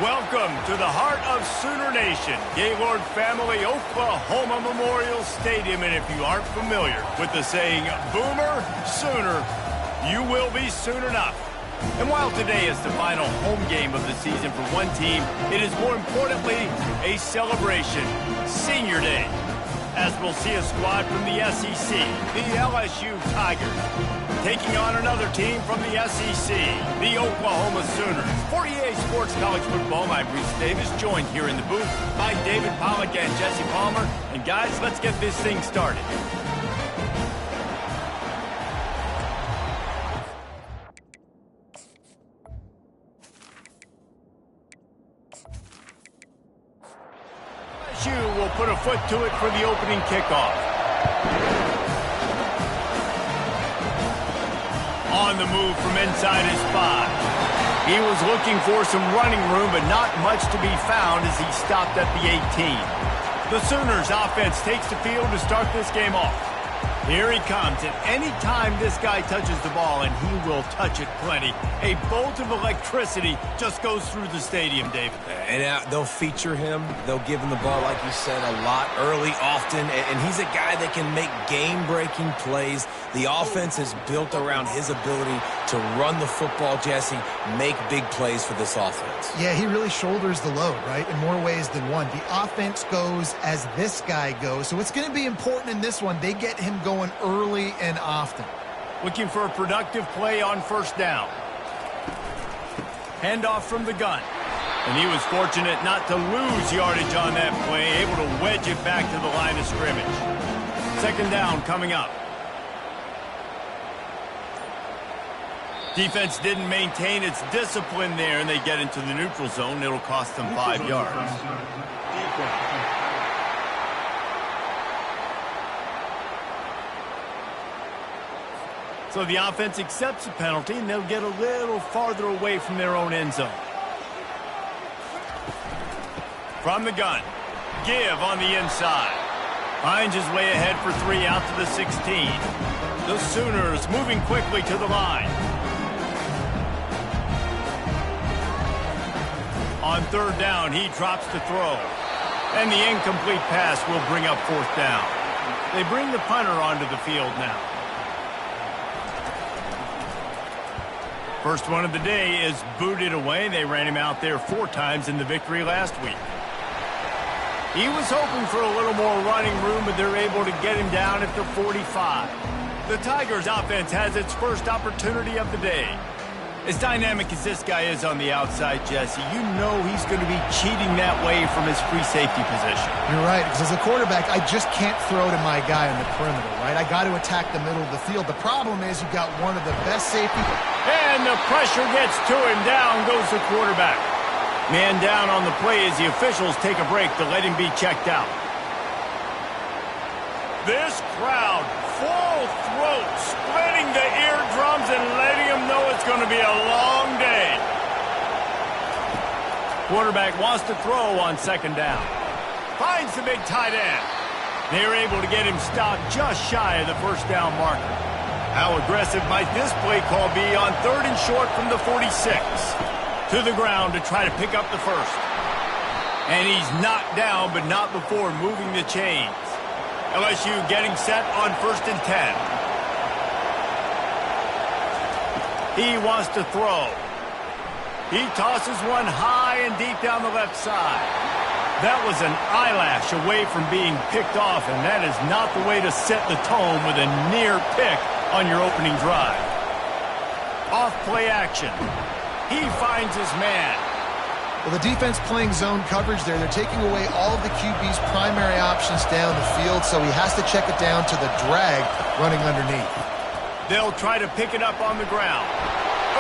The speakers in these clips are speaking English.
Welcome to the heart of Sooner Nation, Gaylord Family Oklahoma Memorial Stadium. And if you aren't familiar with the saying, Boomer Sooner, you will be soon enough. And while today is the final home game of the season for one team, it is more importantly a celebration, Senior Day, as we'll see a squad from the SEC, the LSU Tigers, taking on another team from the SEC, the Oklahoma Sooners. 48 Sports College Football, I'm Reese Davis, joined here in the booth by David Pollack and Jesse Palmer. And guys, let's get this thing started. LSU will put a foot to it for the opening kickoff. On the move from inside his 5. He was looking for some running room, but not much to be found as he stopped at the 18. The Sooners offense takes the field to start this game off. Here he comes, and any time this guy touches the ball, and he will touch it plenty, a bolt of electricity just goes through the stadium, David. And they'll feature him. They'll give him the ball, like you said, a lot, early, often. And he's a guy that can make game-breaking plays. The offense is built around his ability to run the football, Jesse, make big plays for this offense. Yeah, he really shoulders the load, right, in more ways than one. The offense goes as this guy goes, so it's going to be important in this one. They get him going early and often. Looking for a productive play on first down. Handoff from the gun. And he was fortunate not to lose yardage on that play, able to wedge it back to the line of scrimmage. Second down coming up. Defense didn't maintain its discipline there, and they get into the neutral zone. It'll cost them 5 yards. So the offense accepts the penalty, and they'll get a little farther away from their own end zone. From the gun, give on the inside. Finds his way ahead for 3 out to the 16. The Sooners moving quickly to the line. On third down, he drops the throw. And the incomplete pass will bring up fourth down. They bring the punter onto the field now. First one of the day is booted away. They ran him out there 4 times in the victory last week. He was hoping for a little more running room, but they're able to get him down at the 45. The Tigers offense has its first opportunity of the day. As dynamic as this guy is on the outside, Jesse, you know he's going to be cheating that way from his free safety position. You're right, because as a quarterback, I just can't throw to my guy on the perimeter, right? I got to attack the middle of the field. The problem is you've got one of the best safety. And the pressure gets to him. Down goes the quarterback. Man down on the play as the officials take a break to let him be checked out. This crowd, full throat, splitting the eardrums and letting them know it's going to be a long day. Quarterback wants to throw on second down. Finds the big tight end. They're able to get him stopped just shy of the first down marker. How aggressive might this play call be on third and short from the 46? To the ground to try to pick up the first. And he's knocked down, but not before moving the chains. LSU getting set on first and 10. He wants to throw. He tosses one high and deep down the left side. That was an eyelash away from being picked off, and that is not the way to set the tone with a near pick on your opening drive. Off play action. He finds his man. Well, the defense playing zone coverage there. They're taking away all of the QB's primary options down the field, so he has to check it down to the drag running underneath. They'll try to pick it up on the ground.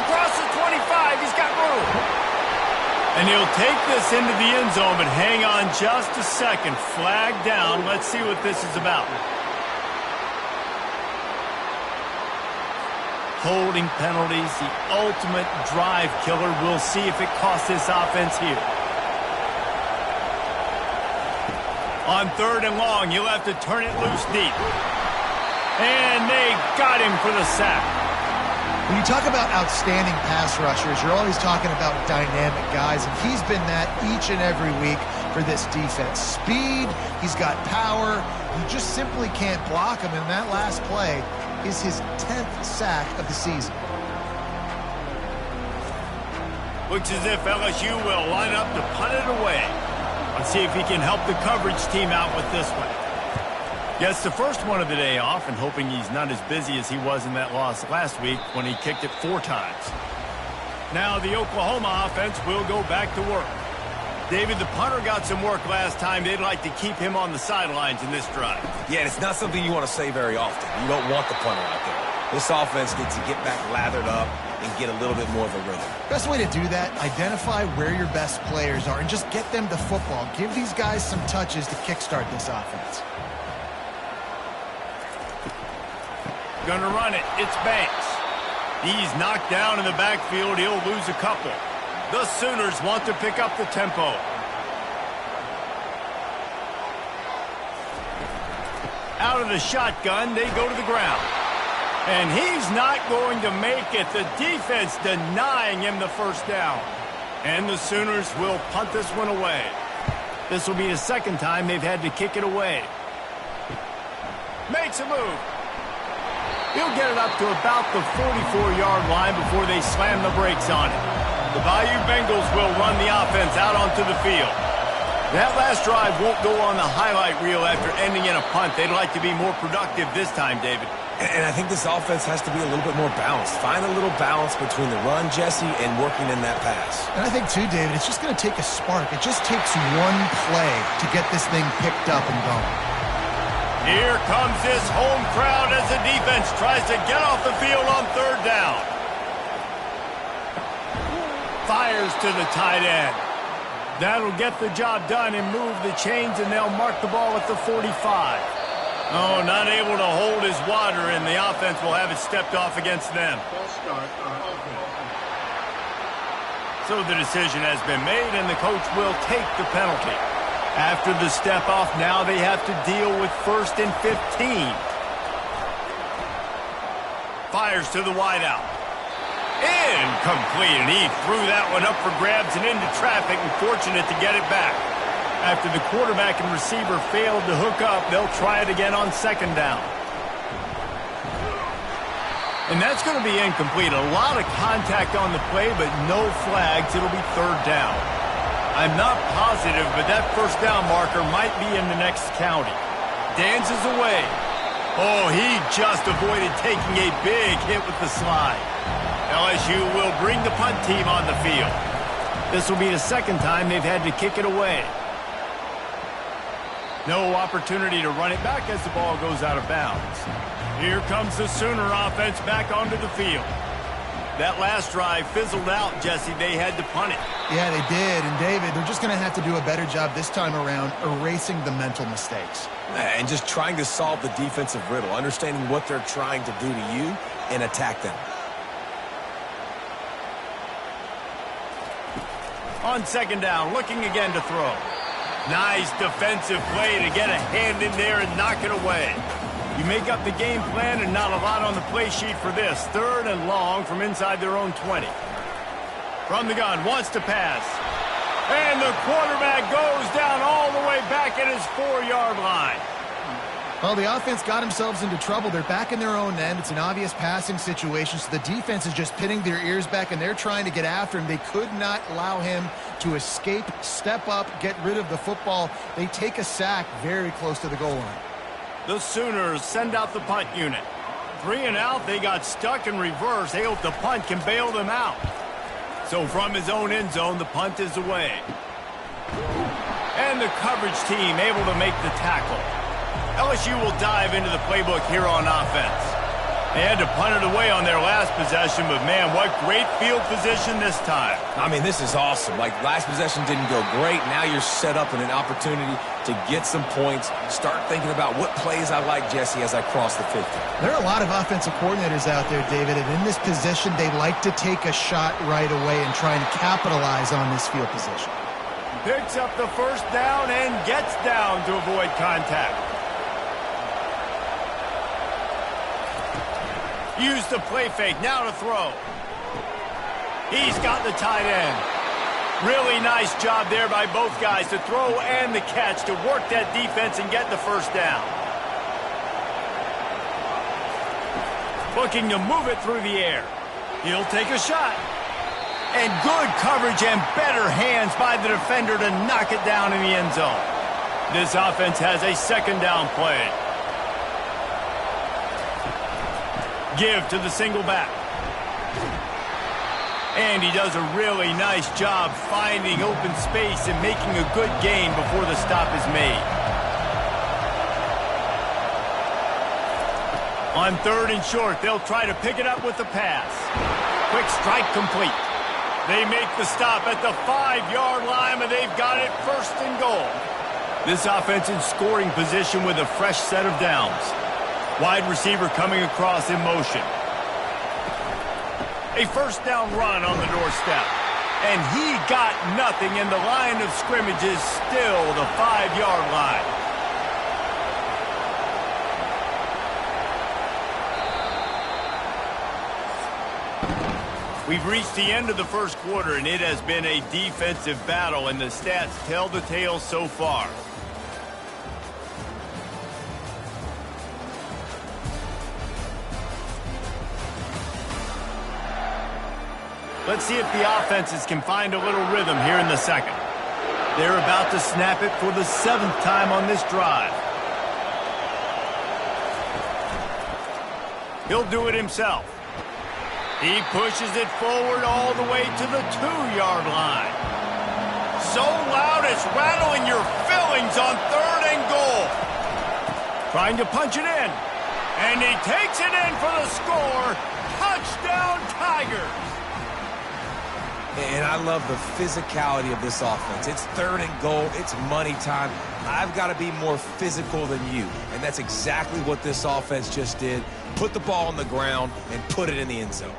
Across the 25, he's got room. And he'll take this into the end zone, but hang on just a second. Flag down. Let's see what this is about. Holding penalties, the ultimate drive killer. We'll see if it costs this offense here. On third and long, you'll have to turn it loose deep. And they got him for the sack. When you talk about outstanding pass rushers, you're always talking about dynamic guys, and he's been that each and every week for this defense. Speed, he's got power, you just simply can't block him, and that last play is his 10th sack of the season. Looks as if LSU will line up to punt it away. Let's see if he can help the coverage team out with this one. Gets the first one of the day off, and hoping he's not as busy as he was in that loss last week when he kicked it 4 times. Now the Oklahoma offense will go back to work. David, the punter got some work last time. They'd like to keep him on the sidelines in this drive. Yeah, it's not something you want to say very often. You don't want the punter out there. This offense needs to get back lathered up and get a little bit more of a rhythm. Best way to do that, identify where your best players are and just get them to football. Give these guys some touches to kickstart this offense. Gonna run it. It's Banks. He's knocked down in the backfield. He'll lose a couple. The Sooners want to pick up the tempo. Out of the shotgun, they go to the ground. And he's not going to make it. The defense denying him the first down. And the Sooners will punt this one away. This will be the second time they've had to kick it away. Makes a move. He'll get it up to about the 44-yard line before they slam the brakes on it. The Bayou Bengals will run the offense out onto the field. That last drive won't go on the highlight reel after ending in a punt. They'd like to be more productive this time, David. And I think this offense has to be a little bit more balanced. Find a little balance between the run, Jesse, and working in that pass. And I think, too, David, it's just going to take a spark. It just takes one play to get this thing picked up and going. Here comes this home crowd as the defense tries to get off the field on 3rd down. Fires to the tight end. That'll get the job done and move the chains, and they'll mark the ball at the 45. Oh, not able to hold his water, and the offense will have it stepped off against them. So the decision has been made, and the coach will take the penalty. After the step-off, now they have to deal with 1st and 15. Fires to the wideout. Incomplete, and he threw that one up for grabs and into traffic, and fortunate to get it back. After the quarterback and receiver failed to hook up, they'll try it again on 2nd down. And that's going to be incomplete. A lot of contact on the play, but no flags. It'll be 3rd down. I'm not positive, but that 1st down marker might be in the next county. Dances away. Oh, he just avoided taking a big hit with the slide. LSU will bring the punt team on the field. This will be the 2nd time they've had to kick it away. No opportunity to run it back as the ball goes out of bounds. Here comes the Sooner offense back onto the field. That last drive fizzled out, Jesse. They had to punt it. Yeah, they did. And, David, they're just going to have to do a better job this time around erasing the mental mistakes. And just trying to solve the defensive riddle, understanding what they're trying to do to you and attack them. On 2nd down, looking again to throw. Nice defensive play to get a hand in there and knock it away. You make up the game plan and not a lot on the play sheet for this. 3rd and long from inside their own 20. From the gun, wants to pass. And the quarterback goes down all the way back at his 4-yard line. Well, the offense got themselves into trouble. They're back in their own end. It's an obvious passing situation, so the defense is just pinning their ears back, and they're trying to get after him. They could not allow him to escape, step up, get rid of the football. They take a sack very close to the goal line. The Sooners send out the punt unit. 3 and out, they got stuck in reverse. They hope the punt can bail them out. So from his own end zone, the punt is away. And the coverage team able to make the tackle. LSU will dive into the playbook here on offense. They had to punt it away on their last possession, but man, what great field position this time. I mean, this is awesome. Like, last possession didn't go great. Now you're set up in an opportunity to get some points. Start thinking about what plays I like, Jesse, as I cross the 50. There are a lot of offensive coordinators out there, David, and in this position, they like to take a shot right away and try and capitalize on this field position. Picks up the 1st down and gets down to avoid contact. Use the play fake, now to throw. He's got the tight end. Really nice job there by both guys to throw and the catch to work that defense and get the first down. Looking to move it through the air. He'll take a shot. And good coverage and better hands by the defender to knock it down in the end zone. This offense has a second down play. Give to the single back. And he does a really nice job finding open space and making a good gain before the stop is made. On 3rd and short, they'll try to pick it up with the pass. Quick strike complete. They make the stop at the 5-yard line, but they've got it 1st and goal. This offense in scoring position with a fresh set of downs. Wide receiver coming across in motion. A first down run on the doorstep. And he got nothing, and the line of scrimmage is still the 5-yard line. We've reached the end of the first quarter, and it has been a defensive battle, and the stats tell the tale so far. Let's see if the offenses can find a little rhythm here in the second. They're about to snap it for the 7th time on this drive. He'll do it himself. He pushes it forward all the way to the 2-yard line. So loud it's rattling your fillings on 3rd and goal. Trying to punch it in. And he takes it in for the score. Touchdown, Tigers. And I love the physicality of this offense. It's 3rd and goal. It's money time. I've got to be more physical than you. And that's exactly what this offense just did. Put the ball on the ground and put it in the end zone.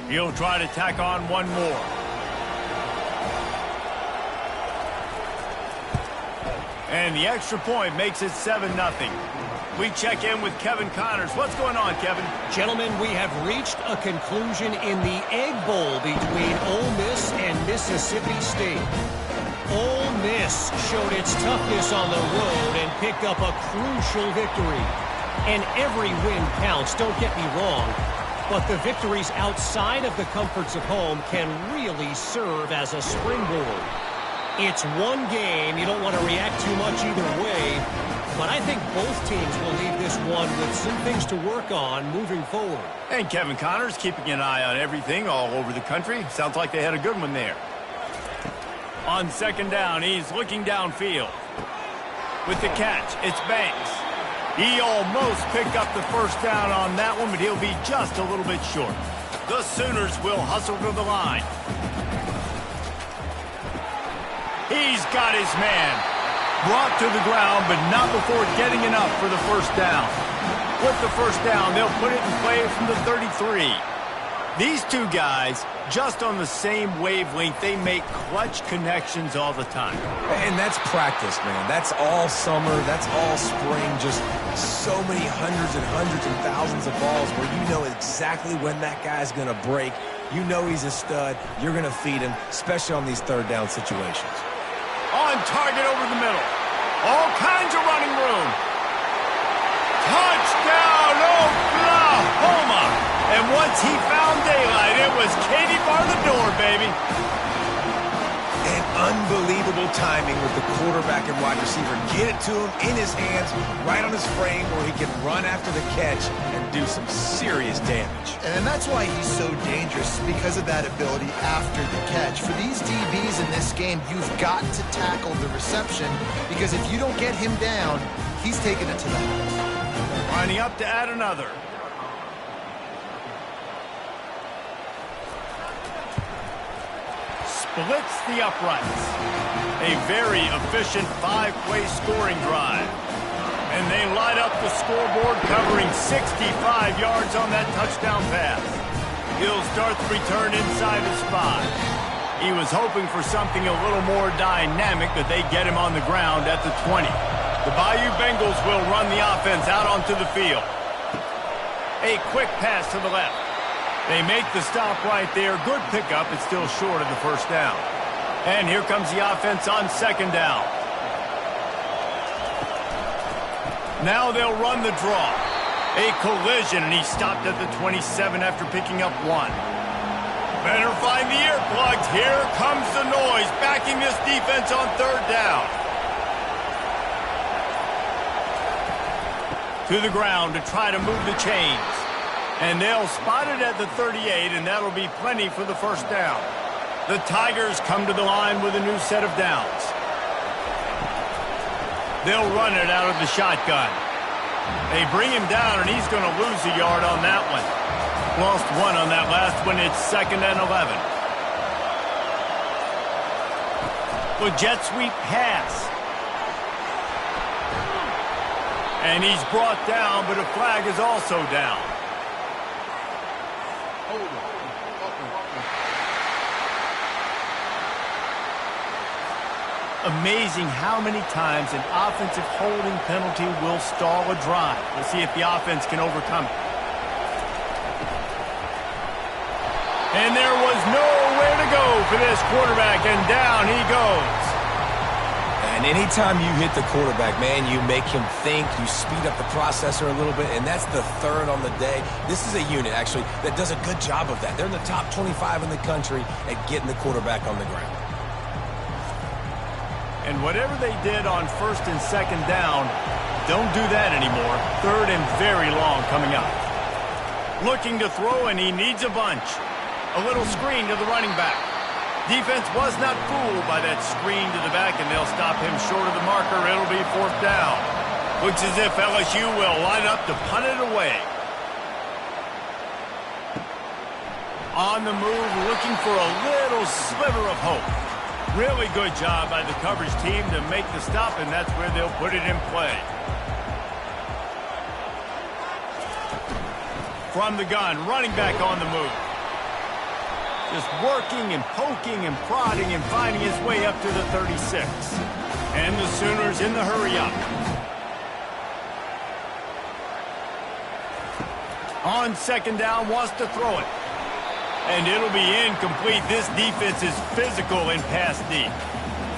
He'll try to tack on one more. And the extra point makes it 7-0. We check in with Kevin Connors. What's going on, Kevin? Gentlemen, we have reached a conclusion in the Egg Bowl between Ole Miss and Mississippi State. Ole Miss showed its toughness on the road and picked up a crucial victory. And every win counts, don't get me wrong. But the victories outside of the comforts of home can really serve as a springboard. It's one game. You don't want to react too much either way. But I think both teams will leave this one with some things to work on moving forward. And Kevin Connors keeping an eye on everything all over the country. Sounds like they had a good one there. On 2nd down, he's looking downfield. With the catch, it's Banks. He almost picked up the first down on that one, but he'll be just a little bit short. The Sooners will hustle to the line. He's got his man. Brought to the ground, but not before getting enough for the first down. With the first down, they'll put it in play from the 33. These two guys, just on the same wavelength, they make clutch connections all the time. And that's practice, man. That's all summer. That's all spring. Just so many hundreds and thousands of balls where you know exactly when that guy's going to break. You know he's a stud. You're going to feed him, especially on these 3rd down situations. On target over the middle. All kinds of running room. Touchdown, Oklahoma! And once he found daylight, it was Katie bar the door, baby. And unbelievable timing with the quarterback and wide receiver. Get it to him in his hands, right on his frame where he can run after the catch and do some serious damage. And that's why he's so dangerous, because of that ability after the catch. For these DBs in this game, you've got to tackle the reception, because if you don't get him down, he's taking it to the house. Lining up to add another. Splits the uprights. A very efficient 5-play scoring drive. And they light up the scoreboard, covering 65 yards on that touchdown pass. He'll start the return inside his 5. He was hoping for something a little more dynamic, but they get him on the ground at the 20. The Bayou Bengals will run the offense out onto the field. A quick pass to the left. They make the stop right there. Good pickup. It's still short of the first down. And here comes the offense on second down. Now they'll run the draw. A collision, and he stopped at the 27 after picking up 1. Better find the earplugs. Here comes the noise, backing this defense on third down. To the ground to try to move the chains. And they'll spot it at the 38, and that'll be plenty for the first down. The Tigers come to the line with a new set of downs. They'll run it out of the shotgun. They bring him down, and he's going to lose a yard on that one. Lost 1 on that last one. It's 2nd and 11. The jet sweep pass. And he's brought down, but a flag is also down. Amazing how many times an offensive holding penalty will stall a drive. We'll see if the offense can overcome it. And there was nowhere to go for this quarterback, and down he goes. And anytime you hit the quarterback, man, you make him think, you speed up the processor a little bit, and that's the 3rd on the day. This is a unit, actually, that does a good job of that. They're in the top 25 in the country at getting the quarterback on the ground. And whatever they did on 1st and 2nd down, don't do that anymore. 3rd and very long coming up. Looking to throw, and he needs a bunch. A little screen to the running back. Defense was not fooled by that screen to the back, and they'll stop him short of the marker. It'll be 4th down. Looks as if LSU will line up to punt it away. On the move, looking for a little sliver of hope. Really good job by the coverage team to make the stop, and that's where they'll put it in play. From the gun, running back on the move. Just working and poking and prodding and finding his way up to the 36. And the Sooners in the hurry-up. On 2nd down, wants to throw it. And it'll be incomplete. This defense is physical in pass deep.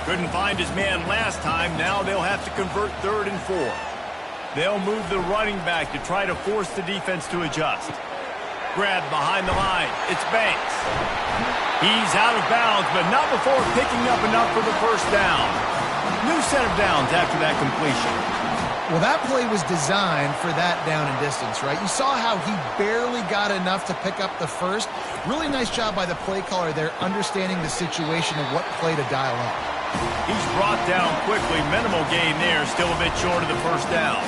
Couldn't find his man last time. Now they'll have to convert 3rd and 4. They'll move the running back to try to force the defense to adjust. Grab behind the line. It's Banks. He's out of bounds, but not before picking up enough for the first down. New set of downs after that completion. Well, that play was designed for that down and distance, right? You saw how he barely got enough to pick up the first. Really nice job by the play caller there, understanding the situation of what play to dial up. He's brought down quickly. Minimal gain there, still a bit short of the first down.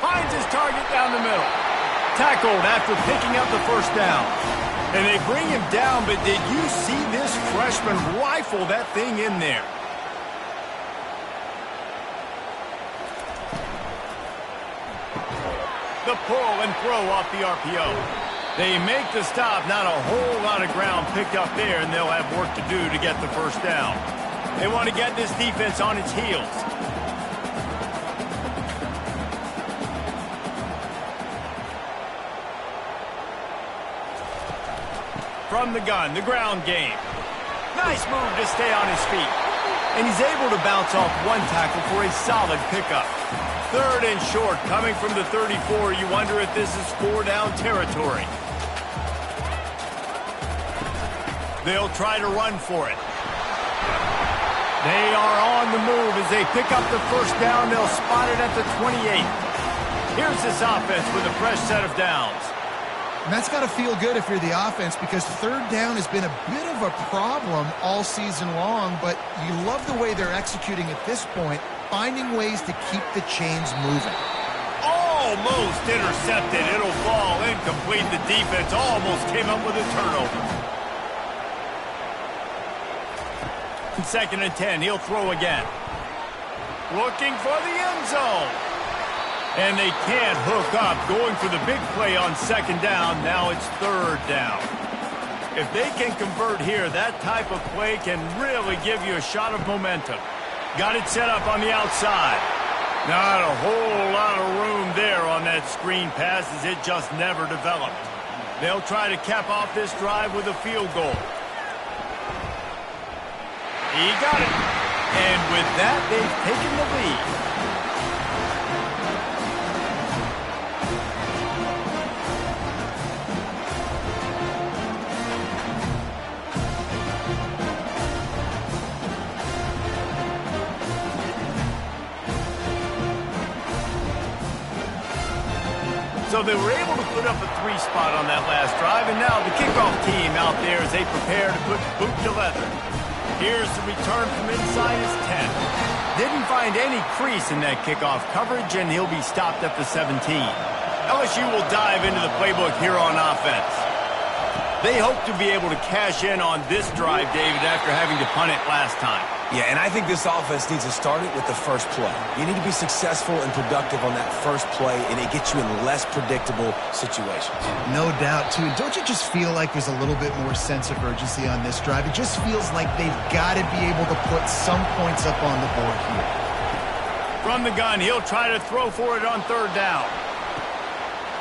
Finds his target down the middle. Tackled after picking up the first down. And they bring him down, but did you see this freshman rifle that thing in there? The pull and throw off the RPO. They make the stop, not a whole lot of ground picked up there, and they'll have work to do to get the first down. They want to get this defense on its heels. From the gun, the ground game. Nice move to stay on his feet. And he's able to bounce off one tackle for a solid pickup. 3rd and short, coming from the 34. You wonder if this is 4-down territory. They'll try to run for it. They are on the move as they pick up the first down. They'll spot it at the 28. Here's this offense with a fresh set of downs. And that's got to feel good if you're the offense, because 3rd down has been a bit of a problem all season long, but you love the way they're executing at this point, finding ways to keep the chains moving. Almost intercepted. It'll fall incomplete. The defense almost came up with a turnover. 2nd and 10. He'll throw again. Looking for the end zone. And they can't hook up. Going for the big play on second down. Now it's third down. If they can convert here, that type of play can really give you a shot of momentum. Got it set up on the outside. Not a whole lot of room there on that screen pass as it just never developed. They'll try to cap off this drive with a field goal. He got it. And with that, they've taken the lead. So they were able to put up a 3 spot on that last drive, and now the kickoff team out there as they prepare to put boot to leather. Here's the return from inside his 10. Didn't find any crease in that kickoff coverage, and he'll be stopped at the 17. LSU will dive into the playbook here on offense. They hope to be able to cash in on this drive, David, after having to punt it last time. Yeah, and I think this offense needs to start it with the first play. You need to be successful and productive on that first play, and it gets you in less predictable situations. No doubt, too. Don't you just feel like there's a little bit more sense of urgency on this drive? It just feels like they've got to be able to put some points up on the board here. From the gun, he'll try to throw for it on third down.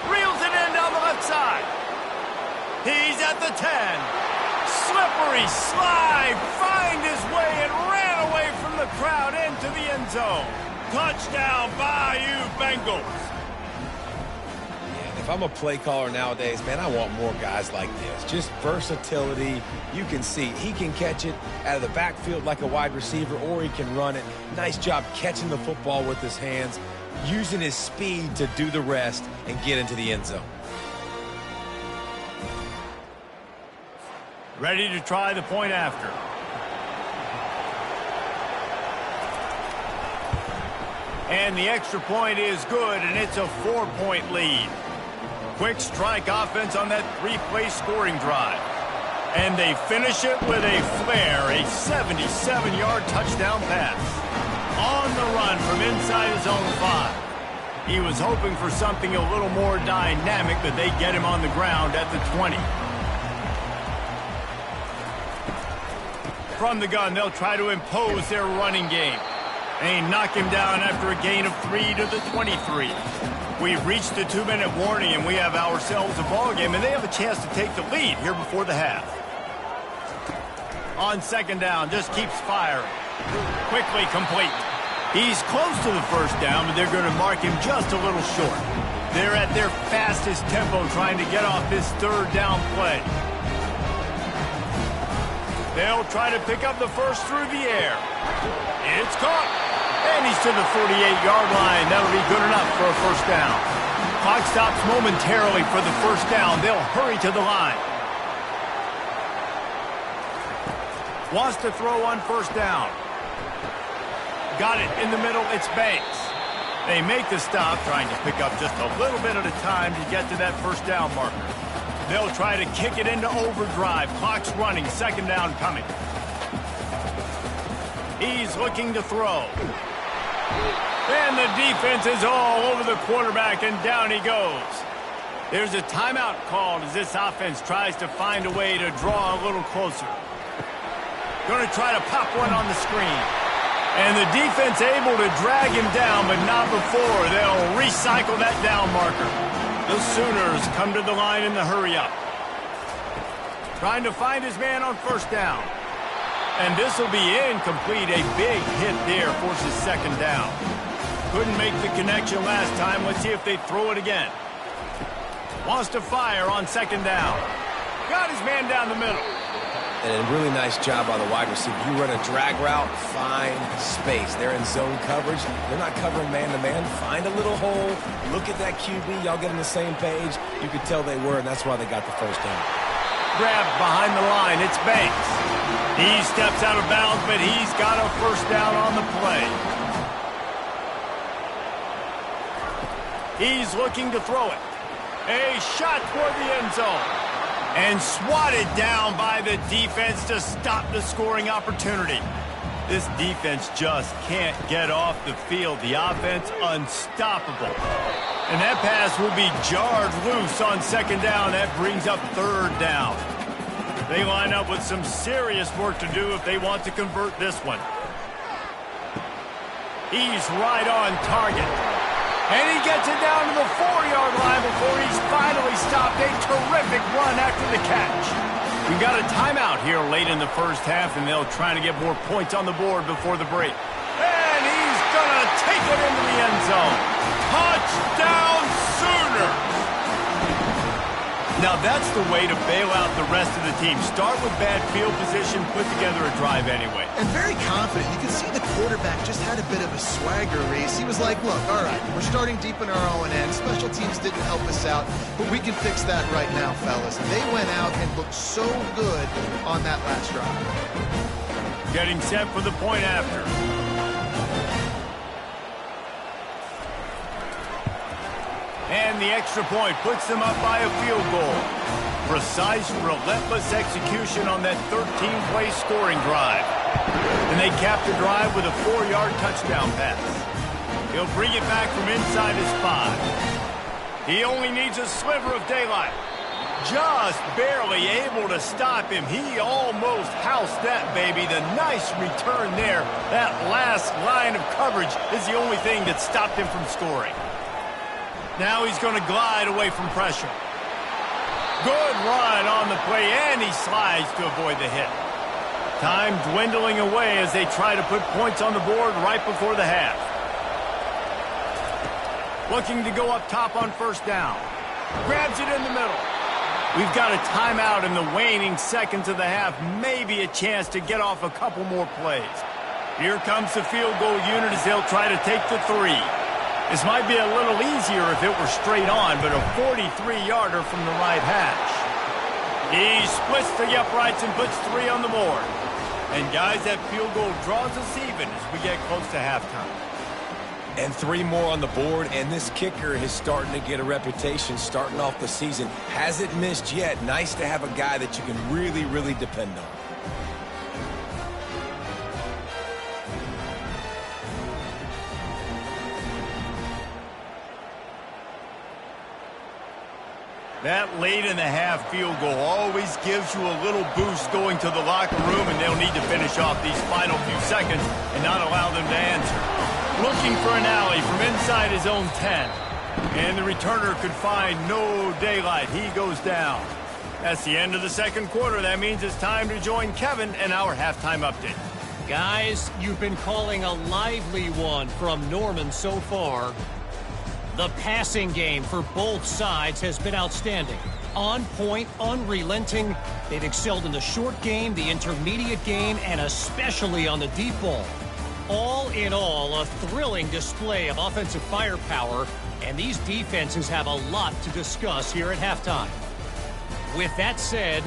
Reels it in down the left side. He's at the 10. Slippery slide, find his way and ran away from the crowd into the end zone. Touchdown, Bayou Bengals. Yeah, if I'm a play caller nowadays, man, I want more guys like this. Just versatility. You can see he can catch it out of the backfield like a wide receiver, or he can run it. Nice job catching the football with his hands, using his speed to do the rest and get into the end zone. Ready to try the point after. And the extra point is good, and it's a 4-point lead. Quick strike offense on that 3-play scoring drive. And they finish it with a flare, a 77-yard touchdown pass. On the run from inside his own 5. He was hoping for something a little more dynamic, but they get him on the ground at the 20. From the gun, they'll try to impose their running game. They knock him down after a gain of 3 to the 23. We've reached the 2-minute warning, and we have ourselves a ball game, and they have a chance to take the lead here before the half. On second down, just keeps firing. Quickly complete. He's close to the first down, but they're going to mark him just a little short. They're at their fastest tempo trying to get off this third down play. They'll try to pick up the first through the air. It's caught. And he's to the 48-yard line. That'll be good enough for a first down. Clock stops momentarily for the first down. They'll hurry to the line. Wants to throw on first down. Got it in the middle. It's Banks. They make the stop, trying to pick up just a little bit at a time to get to that first down marker. They'll try to kick it into overdrive. Clock's running. Second down coming. He's looking to throw. And the defense is all over the quarterback, and down he goes. There's a timeout called as this offense tries to find a way to draw a little closer. Going to try to pop one on the screen. And the defense able to drag him down, but not before. They'll recycle that down marker. The Sooners come to the line in the hurry-up. Trying to find his man on first down. And this will be incomplete. A big hit there forces second down. Couldn't make the connection last time. Let's see if they throw it again. Wants to fire on second down. Got his man down the middle. And a really nice job by the wide receiver. You run a drag route, find space. They're in zone coverage. They're not covering man-to-man. Find a little hole. Look at that QB. Y'all get on the same page. You could tell they were, and that's why they got the first down. Grabbed behind the line. It's Banks. He steps out of bounds, but he's got a first down on the play. He's looking to throw it. A shot toward the end zone. And swatted down by the defense to stop the scoring opportunity. This defense just can't get off the field. The offense unstoppable. And that pass will be jarred loose on second down. That brings up third down. They line up with some serious work to do if they want to convert this one. He's right on target. And he gets it down to the 4-yard line before he's finally stopped. A terrific run after the catch. We've got a timeout here late in the first half, and they'll try to get more points on the board before the break. And he's going to take it into the end zone. Touchdown, Sooners! Now that's the way to bail out the rest of the team. Start with bad field position, put together a drive anyway. And very confident. You can see the quarterback just had a bit of a swagger race. He was like, look, all right, we're starting deep in our own end. Special teams didn't help us out, but we can fix that right now, fellas. And they went out and looked so good on that last drive. Getting set for the point after. And the extra point puts them up by a field goal. Precise, relentless execution on that 13-play scoring drive. And they cap the drive with a 4-yard touchdown pass. He'll bring it back from inside his 5. He only needs a sliver of daylight. Just barely able to stop him. He almost housed that baby. The nice return there. That last line of coverage is the only thing that stopped him from scoring. Now he's going to glide away from pressure. Good run on the play, and he slides to avoid the hit. Time dwindling away as they try to put points on the board right before the half. Looking to go up top on first down. Grabs it in the middle. We've got a timeout in the waning seconds of the half. Maybe a chance to get off a couple more plays. Here comes the field goal unit as they'll try to take the 3. This might be a little easier if it were straight on, but a 43-yarder from the right hash. He splits the uprights and puts 3 on the board. And, guys, that field goal draws us even as we get close to halftime. And 3 more on the board, and this kicker is starting to get a reputation starting off the season. Hasn't missed yet. Nice to have a guy that you can really, really depend on. That late in the half field goal always gives you a little boost going to the locker room, and they'll need to finish off these final few seconds and not allow them to answer. Looking for an alley from inside his own 10. And the returner could find no daylight. He goes down. That's the end of the second quarter. That means it's time to join Kevin and our halftime update. Guys, you've been calling a lively one from Norman so far. The passing game for both sides has been outstanding. On point, unrelenting. They've excelled in the short game, the intermediate game, and especially on the deep ball. All in all, a thrilling display of offensive firepower, and these defenses have a lot to discuss here at halftime. With that said,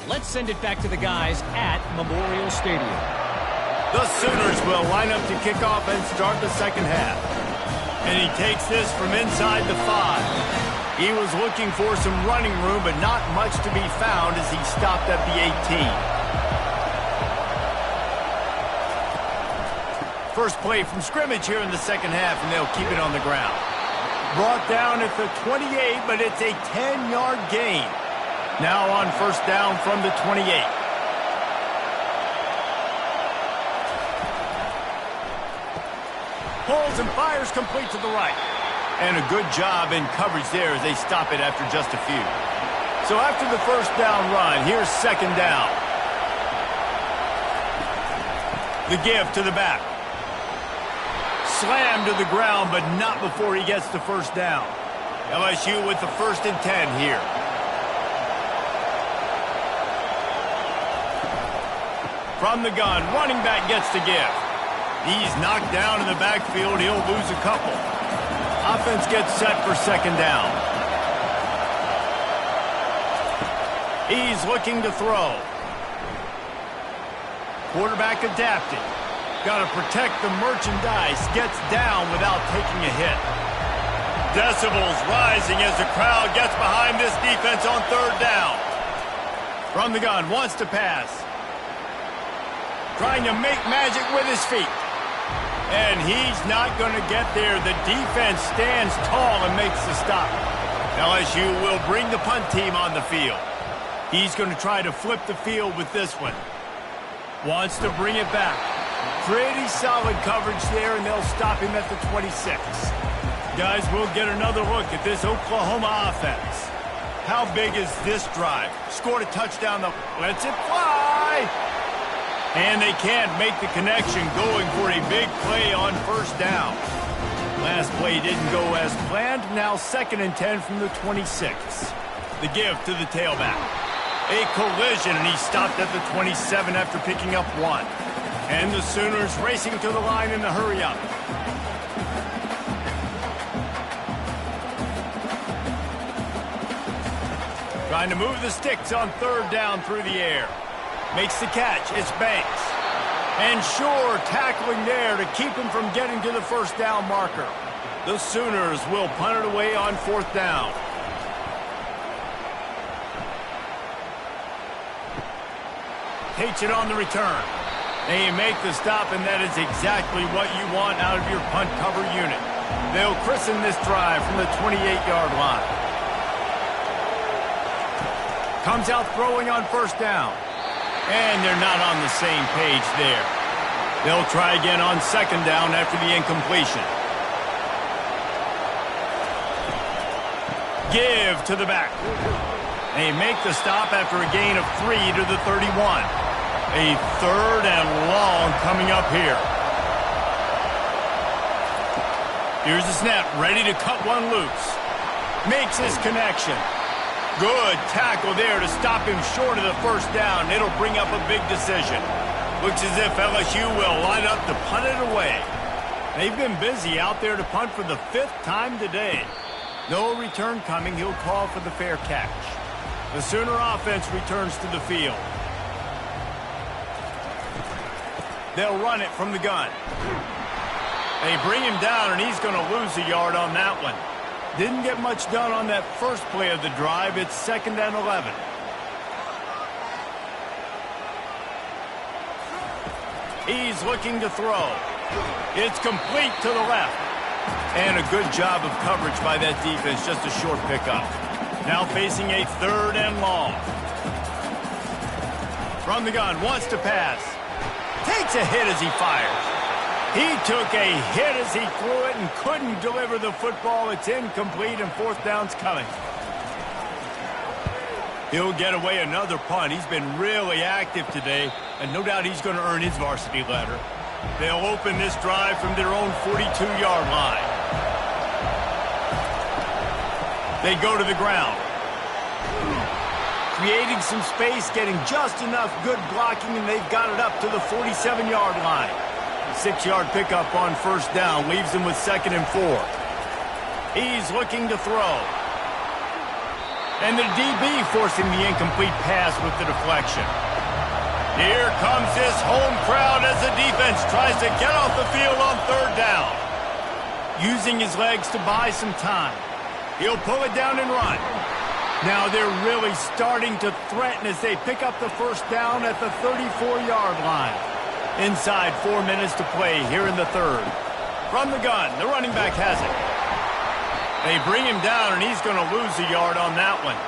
let's send it back to the guys at Memorial Stadium. The Sooners will line up to kick off and start the second half. And he takes this from inside the 5. He was looking for some running room, but not much to be found as he stopped at the 18. First play from scrimmage here in the second half, and they'll keep it on the ground. Brought down at the 28, but it's a 10-yard gain. Now on first down from the 28. Pulls and fires complete to the right. And a good job in coverage there as they stop it after just a few. So after the first down run, here's second down. The give to the back. Slammed to the ground, but not before he gets the first down. LSU with the 1st and 10 here. From the gun, running back gets the give. He's knocked down in the backfield. He'll lose a couple. Offense gets set for second down. He's looking to throw. Quarterback adapting. Got to protect the merchandise. Gets down without taking a hit. Decibels rising as the crowd gets behind this defense on third down. From the gun, wants to pass. trying to make magic with his feet. And he's not going to get there. The defense stands tall and makes the stop. LSU will bring the punt team on the field. He's going to try to flip the field with this one. Wants to bring it back. Pretty solid coverage there, and they'll stop him at the 26. Guys, we'll get another look at this Oklahoma offense. How big is this drive? Scored a touchdown, lets it fly. And they can't make the connection, going for a big play on first down. Last play didn't go as planned. Now 2nd and 10 from the 26. The give to the tailback. A collision, and he stopped at the 27 after picking up 1. And the Sooners racing to the line in the hurry-up. Trying to move the sticks on 3rd down through the air. Makes the catch. It's Banks. And Shore tackling there to keep him from getting to the first down marker. The Sooners will punt it away on 4th down. Takes it on the return. They make the stop, and that is exactly what you want out of your punt cover unit. They'll christen this drive from the 28-yard line. Comes out throwing on first down. And they're not on the same page there. They'll try again on 2nd down after the incompletion. Give to the back. They make the stop after a gain of 3 to the 31. A 3rd and long coming up here. Here's the snap, ready to cut one loose. Makes his connection. Good tackle there to stop him short of the first down. It'll bring up a big decision. Looks as if LSU will line up to punt it away. They've been busy out there to punt for the 5th time today. No return coming. He'll call for the fair catch. The Sooner offense returns to the field. They'll run it from the gun. They bring him down, and he's going to lose a yard on that one. Didn't get much done on that first play of the drive. It's 2nd and 11. He's looking to throw. It's complete to the left. And a good job of coverage by that defense. Just a short pickup. Now facing a 3rd and long. From the gun, wants to pass. Takes a hit as he fires. He took a hit as he threw it and couldn't deliver the football. It's incomplete, and 4th down's coming. He'll get away another punt. He's been really active today, and no doubt he's going to earn his varsity letter. They'll open this drive from their own 42-yard line. They go to the ground. Creating some space, getting just enough good blocking, and they've got it up to the 47-yard line. 6-yard pickup on first down leaves him with 2nd and 4. He's looking to throw. And the DB forcing the incomplete pass with the deflection. Here comes this home crowd as the defense tries to get off the field on 3rd down. Using his legs to buy some time. He'll pull it down and run. Now they're really starting to threaten as they pick up the first down at the 34-yard line. Inside 4 minutes to play here in the 3rd. From the gun, the running back has it. They bring him down, and he's going to lose a yard on that one.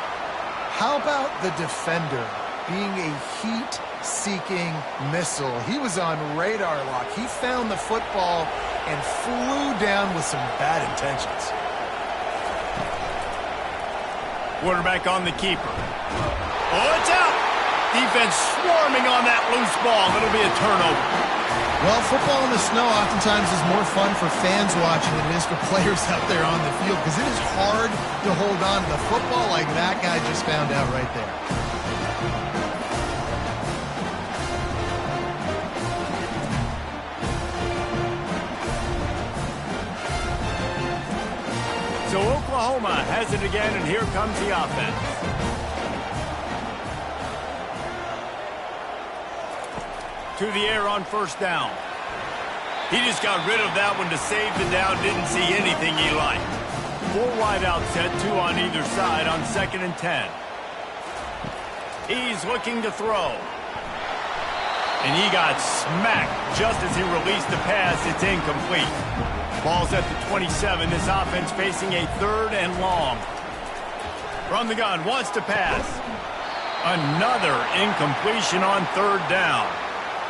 How about the defender being a heat-seeking missile? He was on radar lock. He found the football and flew down with some bad intentions. Quarterback on the keeper. Oh, it's out! Defense swarming on that loose ball. It'll be a turnover. Well, football in the snow oftentimes is more fun for fans watching than it is for players out there on the field, because it is hard to hold on to the football like that guy just found out right there. So Oklahoma has it again, and here comes the offense. To the air on first down. He just got rid of that one to save the down. Didn't see anything he liked. 4 wide out set, 2 on either side on 2nd and 10. He's looking to throw. And he got smacked just as he released the pass. It's incomplete. Ball's at the 27. This offense facing a 3rd and long. From the gun, wants to pass. Another incompletion on 3rd down.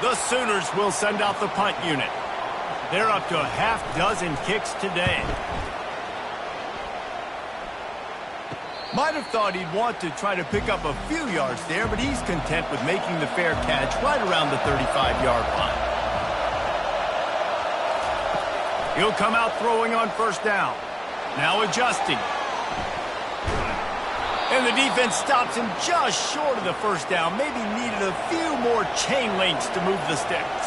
The Sooners will send out the punt unit. They're up to a half-dozen kicks today. Might have thought he'd want to try to pick up a few yards there, but he's content with making the fair catch right around the 35-yard line. He'll come out throwing on 1st down. Now adjusting. And the defense stops him just short of the 1st down. Maybe needed a few more chain links to move the sticks.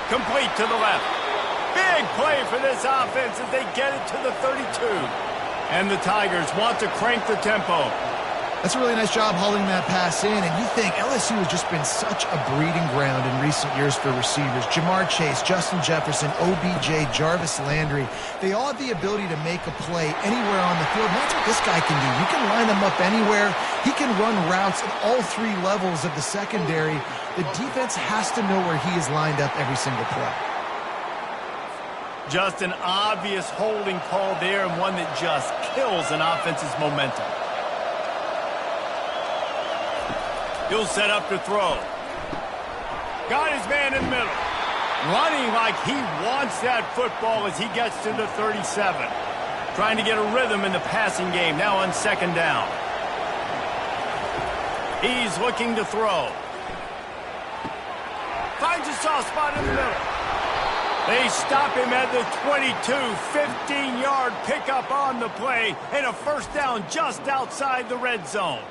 Complete to the left. Big play for this offense as they get it to the 32. And the Tigers want to crank the tempo. That's a really nice job hauling that pass in, and you think LSU has just been such a breeding ground in recent years for receivers. Jamar Chase, Justin Jefferson, OBJ, Jarvis Landry, they all have the ability to make a play anywhere on the field, and that's what this guy can do. You can line him up anywhere. He can run routes at all 3 levels of the secondary. The defense has to know where he is lined up every single play. Just an obvious holding call there, and one that just kills an offense's momentum. He'll set up to throw. Got his man in the middle. Running like he wants that football as he gets to the 37. Trying to get a rhythm in the passing game, now on 2nd down. He's looking to throw. Finds a soft spot in the middle. They stop him at the 22, 15-yard pickup on the play, and a 1st down just outside the red zone.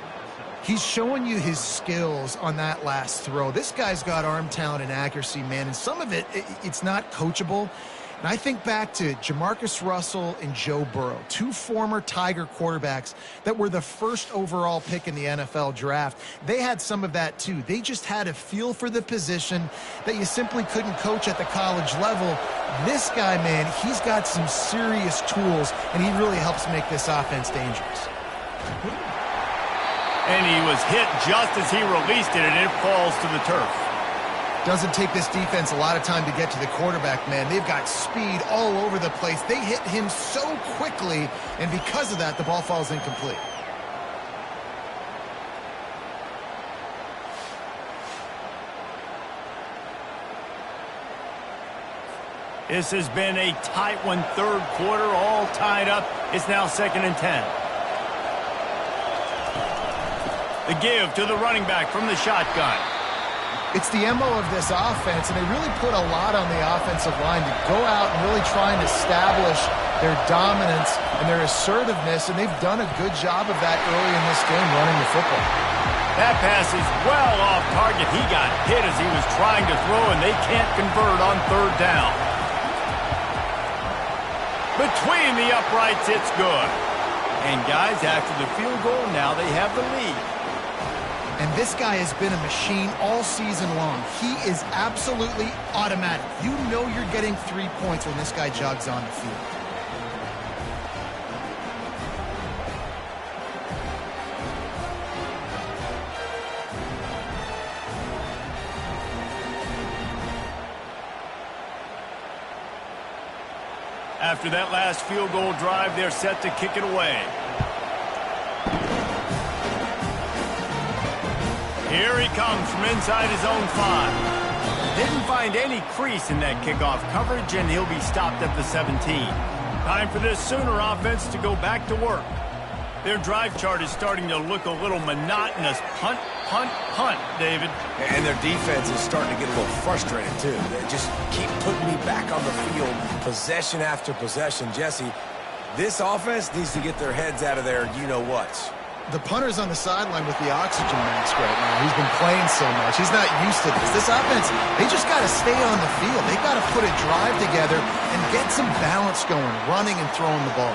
He's showing you his skills on that last throw. This guy's got arm talent and accuracy, man, and some of it's not coachable. And I think back to Jamarcus Russell and Joe Burrow, 2 former Tiger quarterbacks that were the 1st overall pick in the NFL draft. They had some of that too. They just had a feel for the position that you simply couldn't coach at the college level. This guy, man, he's got some serious tools, and he really helps make this offense dangerous. And he was hit just as he released it, and it falls to the turf. Doesn't take this defense a lot of time to get to the quarterback, man. They've got speed all over the place. They hit him so quickly, and because of that, the ball falls incomplete. This has been a tight one, 3rd quarter, all tied up. It's now 2nd and 10. The give to the running back from the shotgun. It's the MO of this offense, and they really put a lot on the offensive line to go out and really try and establish their dominance and their assertiveness, and they've done a good job of that early in this game running the football. That pass is well off target. He got hit as he was trying to throw, and they can't convert on 3rd down. Between the uprights, it's good. And guys, after the field goal, now they have the lead. And this guy has been a machine all season long. He is absolutely automatic. You know you're getting 3 points when this guy jogs on the field. After that last field goal drive, they're set to kick it away. Here he comes from inside his own 5. Didn't find any crease in that kickoff coverage, and he'll be stopped at the 17. Time for this Sooner offense to go back to work. Their drive chart is starting to look a little monotonous. Punt, punt, punt, David. And their defense is starting to get a little frustrated, too. They just keep putting me back on the field, possession after possession. Jesse, this offense needs to get their heads out of their you-know-whats. The punter's on the sideline with the oxygen mask right now. He's been playing so much. He's not used to this. This offense, they just got to stay on the field. They got to put a drive together and get some balance going, running and throwing the ball.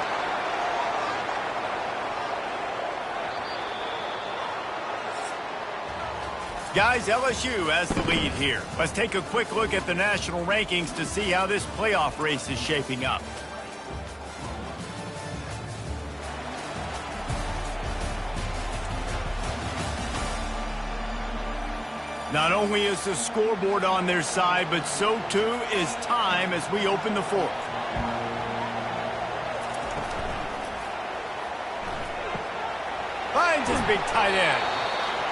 Guys, LSU has the lead here. Let's take a quick look at the national rankings to see how this playoff race is shaping up. Not only is the scoreboard on their side, but so too is time as we open the fourth. Finds his big tight end.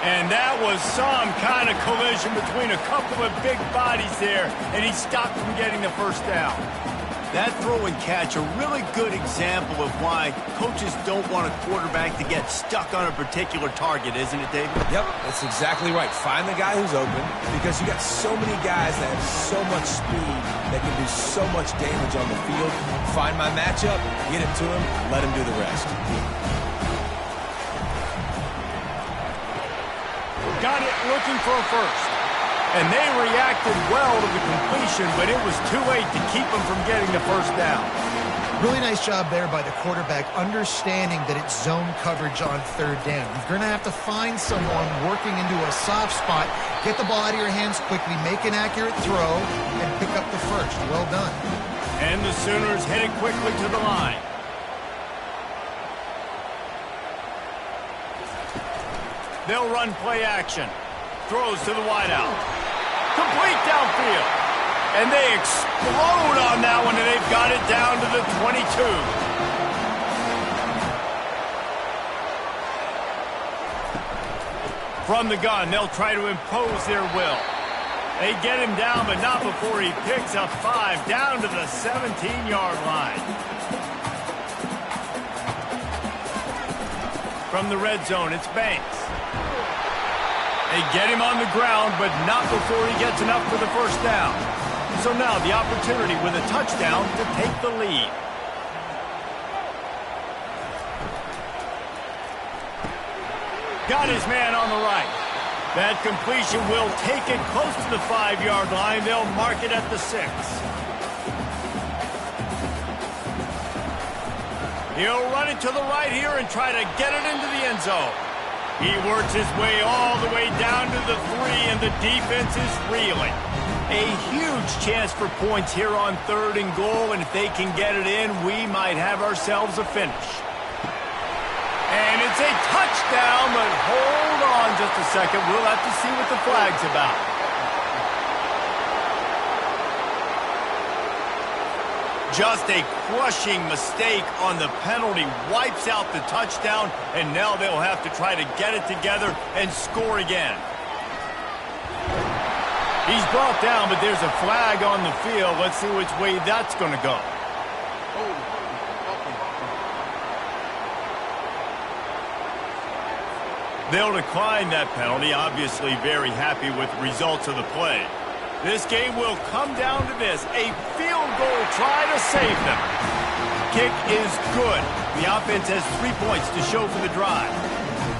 And that was some kind of collision between a couple of big bodies there, and he stopped from getting the first down. That throw and catch, a really good example of why coaches don't want a quarterback to get stuck on a particular target, isn't it, David? Yep, that's exactly right. Find the guy who's open, because you got so many guys that have so much speed that can do so much damage on the field. Find my matchup, get it to him, let him do the rest. Got it looking for a first. And they reacted well to the completion, but it was too late to keep them from getting the first down. Really nice job there by the quarterback, understanding that it's zone coverage on third down. You're going to have to find someone working into a soft spot, get the ball out of your hands quickly, make an accurate throw, and pick up the first. Well done. And the Sooners headed quickly to the line. They'll run play action. Throws to the wideout. Complete downfield. And they explode on that one, and they've got it down to the 22. From the gun, they'll try to impose their will. They get him down, but not before he picks up 5 down to the 17-yard line. From the red zone, it's Banks. They get him on the ground, but not before he gets enough for the first down. So now the opportunity with a touchdown to take the lead. Got his man on the right. That completion will take it close to the 5-yard line. They'll mark it at the 6. He'll run it to the right here and try to get it into the end zone. He works his way all the way down to the 3, and the defense is reeling. A huge chance for points here on 3rd and goal, and if they can get it in, we might have ourselves a finish. And it's a touchdown, but hold on just a second. We'll have to see what the flag's about. Just a crushing mistake on the penalty, wipes out the touchdown, and now they'll have to try to get it together and score again. He's brought down, but there's a flag on the field. Let's see which way that's going to go. They'll decline that penalty, obviously very happy with the results of the play. This game will come down to this, a field goal try to save them. Kick is good. The offense has 3 points to show for the drive.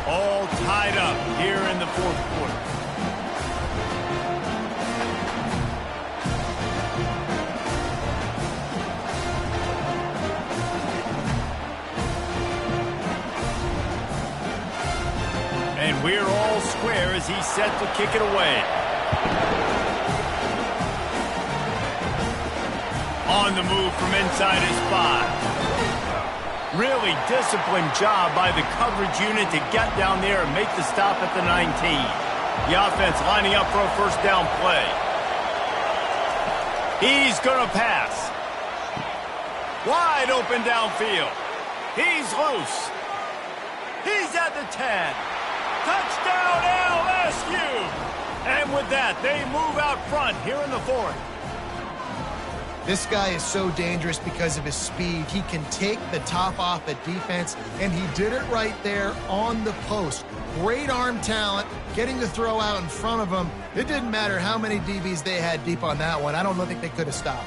All tied up here in the 4th quarter. And we're all square as he's set to kick it away. On the move from inside his 5. Really disciplined job by the coverage unit to get down there and make the stop at the 19. The offense lining up for a first down play. He's going to pass. Wide open downfield. He's loose. He's at the 10. Touchdown LSU! And with that, they move out front here in the 4th. This guy is so dangerous because of his speed. He can take the top off the defense, and he did it right there on the post. Great arm talent, getting the throw out in front of him. It didn't matter how many DBs they had deep on that one. I don't think they could have stopped.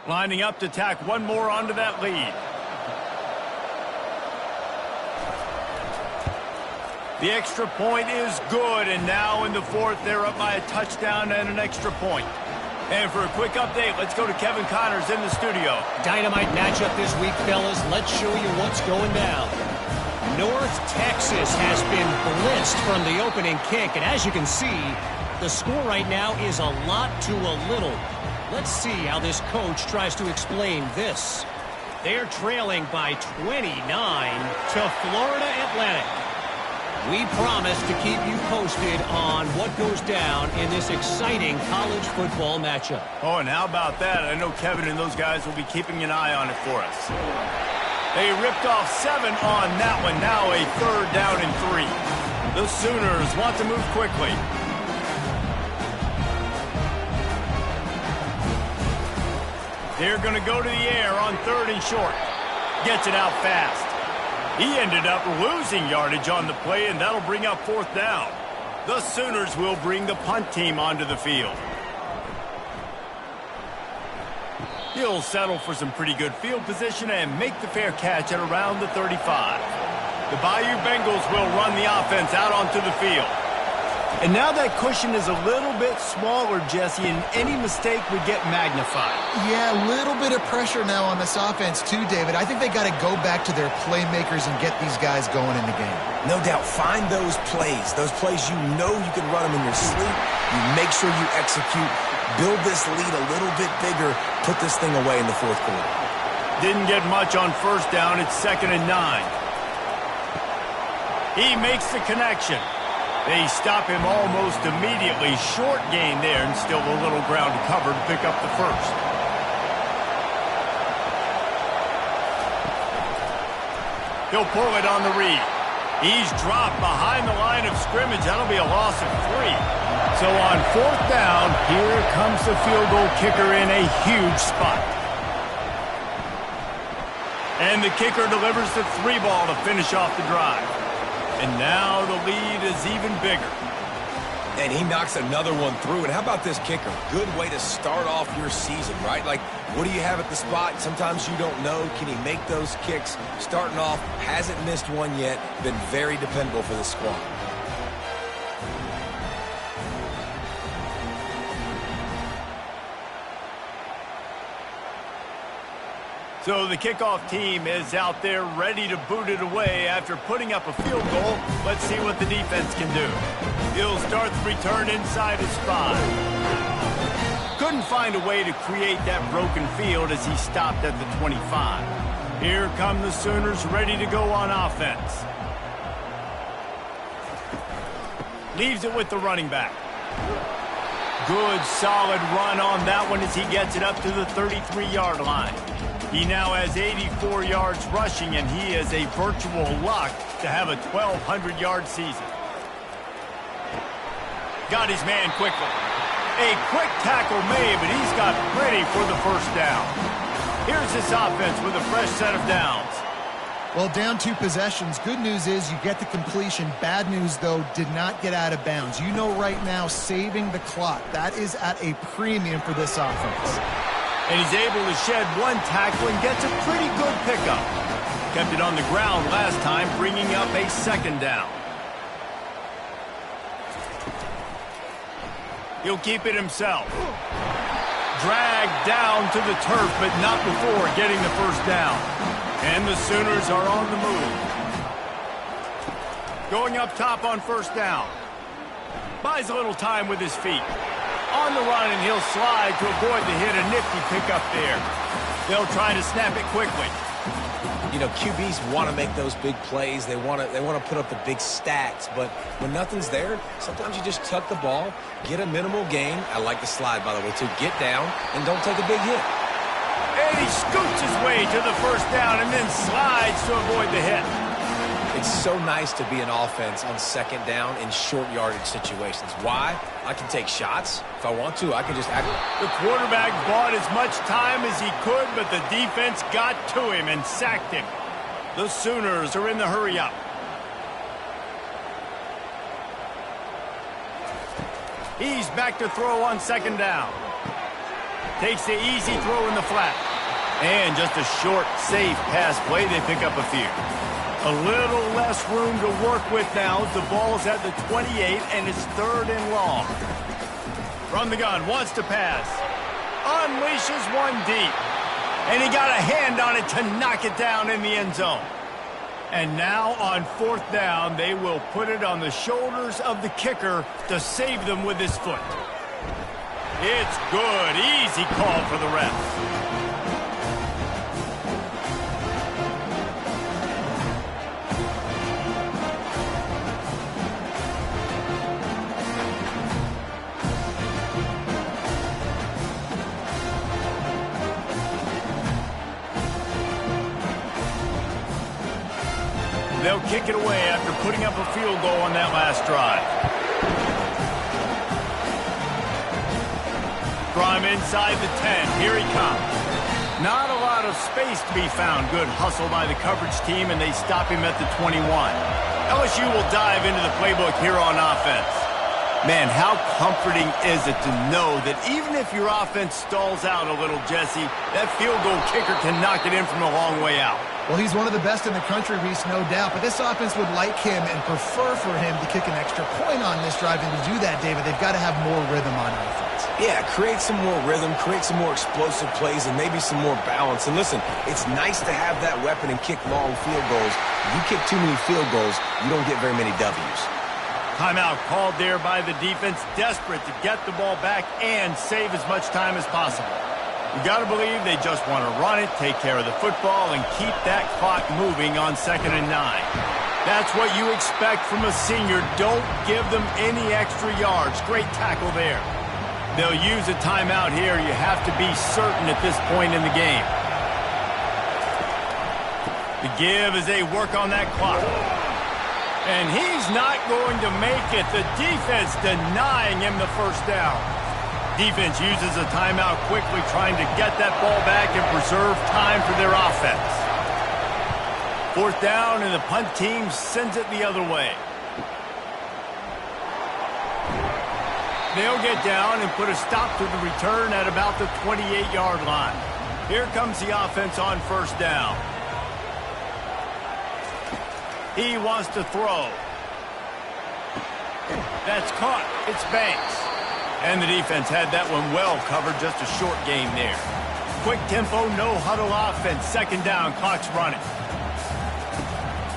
Lining up to tack one more onto that lead. The extra point is good, and now in the 4th, they're up by a touchdown and an extra point. And for a quick update, let's go to Kevin Connors in the studio. Dynamite matchup this week, fellas. Let's show you what's going down. North Texas has been blitzed from the opening kick, and as you can see, the score right now is a lot to a little. Let's see how this coach tries to explain this. They are trailing by 29 to Florida Atlantic. We promise to keep you posted on what goes down in this exciting college football matchup. Oh, and how about that? I know Kevin and those guys will be keeping an eye on it for us. They ripped off 7 on that one. Now a 3rd down and 3. The Sooners want to move quickly. They're going to go to the air on 3rd and short. Gets it out fast. He ended up losing yardage on the play, and that'll bring up 4th down. The Sooners will bring the punt team onto the field. He'll settle for some pretty good field position and make the fair catch at around the 35. The Bayou Bengals will run the offense out onto the field. And now that cushion is a little bit smaller, Jesse, and any mistake would get magnified. Yeah, a little bit of pressure now on this offense too, David. I think they got to go back to their playmakers and get these guys going in the game. No doubt. Find those plays you know you can run them in your sleep. You make sure you execute. Build this lead a little bit bigger. Put this thing away in the 4th quarter. Didn't get much on 1st down. It's 2nd and 9. He makes the connection. They stop him almost immediately. Short gain there, and still a little ground to cover to pick up the 1st. He'll pull it on the read. He's dropped behind the line of scrimmage. That'll be a loss of 3. So on 4th down, here comes the field goal kicker in a huge spot. And the kicker delivers the 3 ball to finish off the drive. And now the lead is even bigger. And he knocks another one through. And how about this kicker? Good way to start off your season, right? Like, what do you have at the spot? Sometimes you don't know. Can he make those kicks? Starting off, hasn't missed one yet. Been very dependable for the squad. So the kickoff team is out there ready to boot it away after putting up a field goal. Let's see what the defense can do. He'll start the return inside his 5. Couldn't find a way to create that broken field as he stopped at the 25. Here come the Sooners ready to go on offense. Leaves it with the running back. Good solid run on that one as he gets it up to the 33-yard line. He now has 84 yards rushing, and he is a virtual lock to have a 1,200-yard season. Got his man quickly. A quick tackle made, but he's got plenty for the 1st down. Here's this offense with a fresh set of downs. Well, down 2 possessions. Good news is you get the completion. Bad news, though, did not get out of bounds. You know right now, saving the clock. That is at a premium for this offense. And he's able to shed 1 tackle and gets a pretty good pickup. Kept it on the ground last time, bringing up a 2nd down. He'll keep it himself. Dragged down to the turf, but not before getting the 1st down. And the Sooners are on the move. Going up top on 1st down. Buys a little time with his feet. On the run, and he'll slide to avoid the hit. A nifty pickup there. They'll try to snap it quickly. You know, QBs want to make those big plays. They want to put up the big stats. But when nothing's there, sometimes you just tuck the ball, get a minimal gain. I like the slide, by the way, too. Get down and don't take a big hit. And he scoots his way to the 1st down and then slides to avoid the hit. It's so nice to be an offense on 2nd down in short yardage situations. Why? I can take shots. If I want to, I can just act. The quarterback bought as much time as he could, but the defense got to him and sacked him. The Sooners are in the hurry-up. He's back to throw on 2nd down. Takes the easy throw in the flat. And just a short, safe pass play. They pick up a few. A little less room to work with now. The ball's at the 28, and it's 3rd and long. From the gun, wants to pass. Unleashes 1 deep. And he got a hand on it to knock it down in the end zone. And now on 4th down, they will put it on the shoulders of the kicker to save them with his foot. It's good. Easy call for the ref. They'll kick it away after putting up a field goal on that last drive. From inside the 10, here he comes. Not a lot of space to be found. Good hustle by the coverage team, and they stop him at the 21. LSU will dive into the playbook here on offense. Man, how comforting is it to know that even if your offense stalls out a little, Jesse, that field goal kicker can knock it in from a long way out. Well, he's one of the best in the country, Reese, no doubt. But this offense would like him and prefer for him to kick an extra point on this drive. And to do that, David, they've got to have more rhythm on offense. Yeah, create some more rhythm, create some more explosive plays, and maybe some more balance. And listen, it's nice to have that weapon and kick long field goals. If you kick too many field goals, you don't get very many W's. Timeout called there by the defense, desperate to get the ball back and save as much time as possible. You got to believe they just want to run it, take care of the football, and keep that clock moving on 2nd and 9. That's what you expect from a senior. Don't give them any extra yards. Great tackle there. They'll use a timeout here. You have to be certain at this point in the game. The give as they work on that clock. And he's not going to make it. The defense denying him the first down. Defense uses a timeout quickly, trying to get that ball back and preserve time for their offense. 4th down, and the punt team sends it the other way. They'll get down and put a stop to the return at about the 28-yard line. Here comes the offense on 1st down. He wants to throw. That's caught. It's Banks. And the defense had that one well covered, just a short game there. Quick tempo, no huddle offense. 2nd down, clock's running.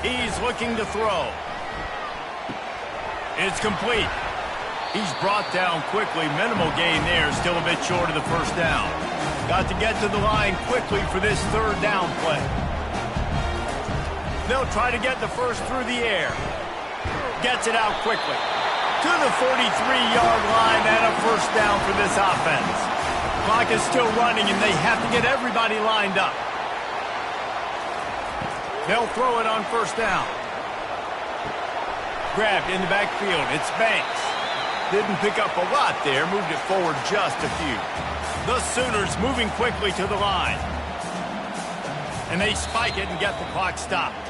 He's looking to throw. It's complete. He's brought down quickly. Minimal gain there, still a bit short of the 1st down. Got to get to the line quickly for this 3rd down play. They'll try to get the first through the air. Gets it out quickly. To the 43-yard line and a 1st down for this offense. Clock is still running, and they have to get everybody lined up. They'll throw it on 1st down. Grabbed in the backfield. It's Banks. Didn't pick up a lot there. Moved it forward just a few. The Sooners moving quickly to the line. And they spike it and get the clock stopped.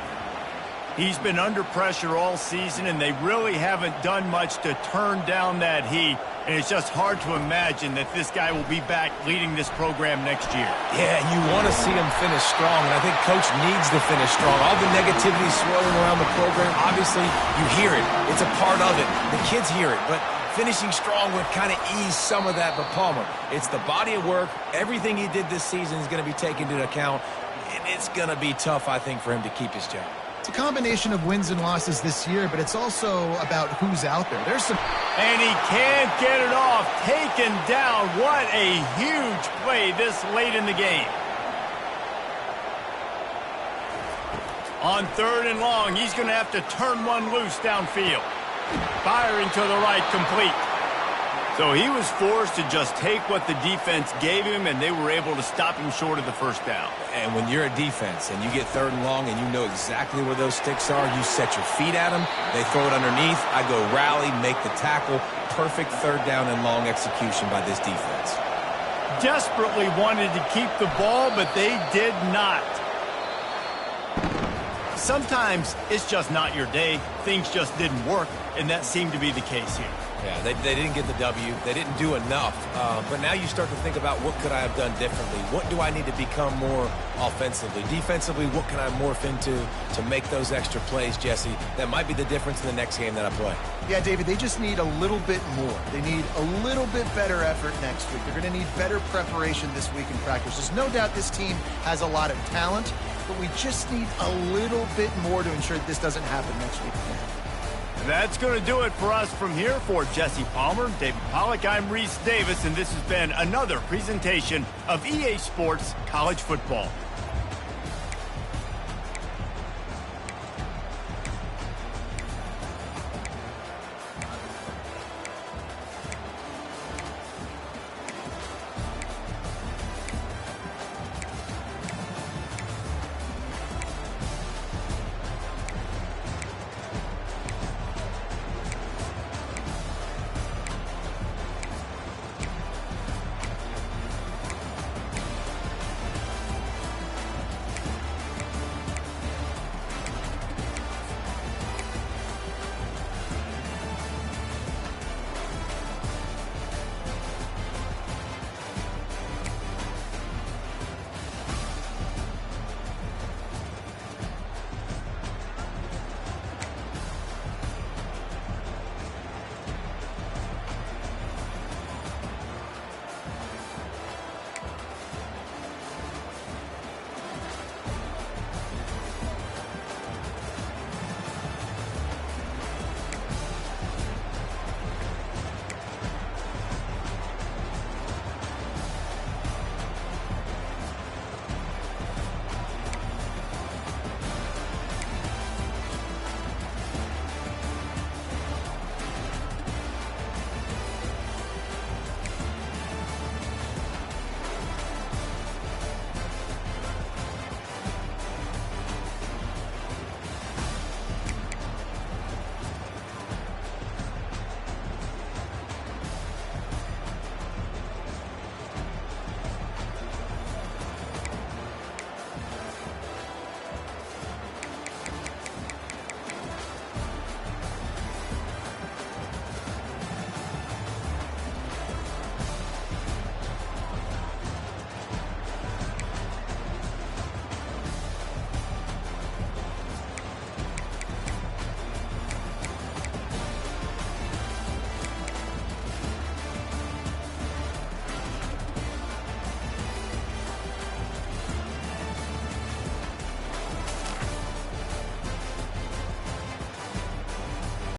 He's been under pressure all season, and they really haven't done much to turn down that heat. And it's just hard to imagine that this guy will be back leading this program next year. Yeah, you want to see him finish strong, and I think Coach needs to finish strong. All the negativity swirling around the program, obviously, you hear it. It's a part of it. The kids hear it, but finishing strong would kind of ease some of that. But Palmer, it's the body of work. Everything he did this season is going to be taken into account, and it's going to be tough, I think, for him to keep his job. It's a combination of wins and losses this year, but it's also about who's out there. There's some... And he can't get it off. Taken down. What a huge play this late in the game. On 3rd and long, he's going to have to turn one loose downfield. Firing to the right, complete. So he was forced to just take what the defense gave him, and they were able to stop him short of the 1st down. And when you're a defense and you get 3rd and long and you know exactly where those sticks are, you set your feet at them, they throw it underneath, I go rally, make the tackle. Perfect 3rd down and long execution by this defense. Desperately wanted to keep the ball, but they did not. Sometimes it's just not your day. Things just didn't work, and that seemed to be the case here. Yeah, they didn't get the W. They didn't do enough. But now you start to think about, what could I have done differently? What do I need to become more offensively? Defensively, what can I morph into to make those extra plays, Jesse? That might be the difference in the next game that I play. Yeah, David, they just need a little bit more. They need a little bit better effort next week. They're going to need better preparation this week in practice. There's no doubt this team has a lot of talent, but we just need a little bit more to ensure that this doesn't happen next week. That's going to do it for us from here. For Jesse Palmer, David Pollack, I'm Reese Davis, and this has been another presentation of EA Sports College Football.